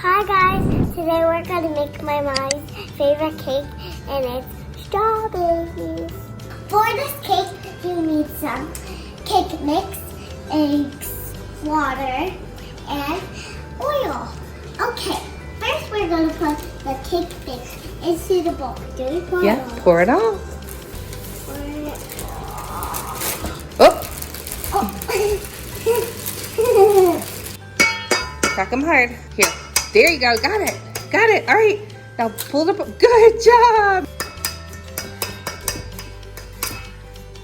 Hi guys, today we're going to make my mom's favorite cake and it's strawberries. For this cake, you need some cake mix, eggs, water, and oil. Okay, first we're going to put the cake mix into the bowl. Do we pour it all? Pour it all. Pour it Oh, Oh. crack them hard. Here, there you go. Got it. Got it. All right. Now pull it up. Good job.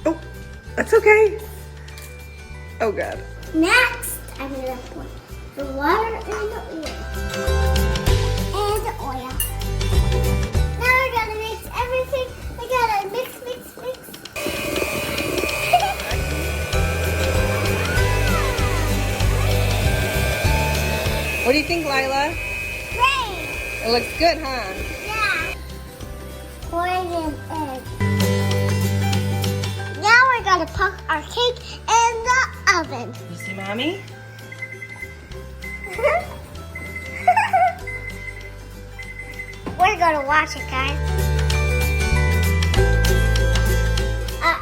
Oh, that's okay. Oh, God. Next, I'm going to put the water and the oil. And the oil. Now we're going to mix everything. We got to mix. What do you think, Lyla? Great. It looks good, huh? Yeah. Pouring in egg. Now we're going to put our cake in the oven. You see Mommy? We're going to watch it, guys.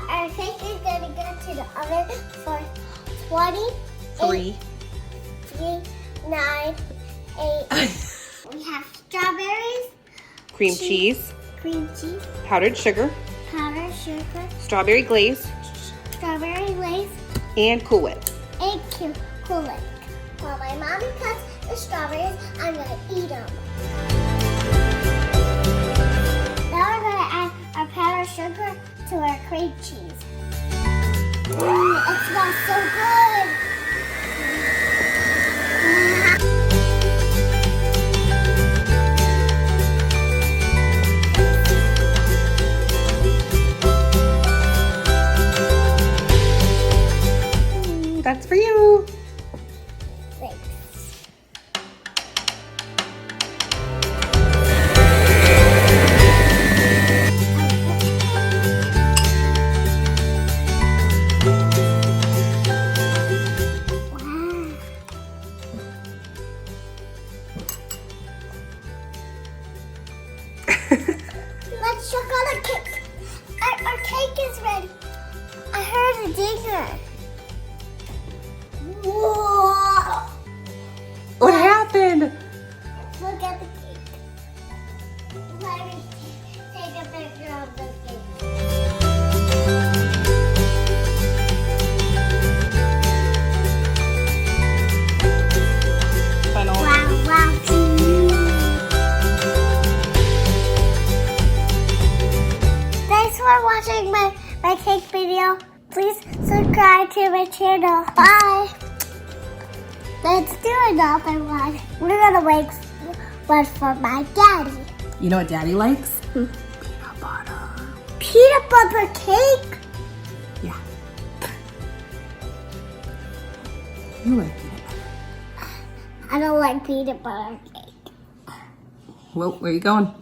Our cake is going to go to the oven for 3. 9, 8. We have strawberries, Cream cheese, cream cheese, powdered sugar, powdered sugar, strawberry glaze, strawberry glaze, and Cool Whip. and Cool Whip. While my mommy cuts the strawberries, I'm going to eat them. Now we're going to add our powdered sugar to our cream cheese. It smells so good. That's for you. Thanks. Let's check on the cake. Our cake is ready. I heard a dinger. Whoa! What happened? Look at the cake. Let me take a picture of the cake. Final. Wow. Thanks for watching my cake video. Please subscribe to my channel. Bye. Let's do another one. We're gonna make one for my daddy. You know what Daddy likes? Peanut butter. Peanut butter cake? Yeah. You like peanut butter. I don't like peanut butter cake. Well, where are you going?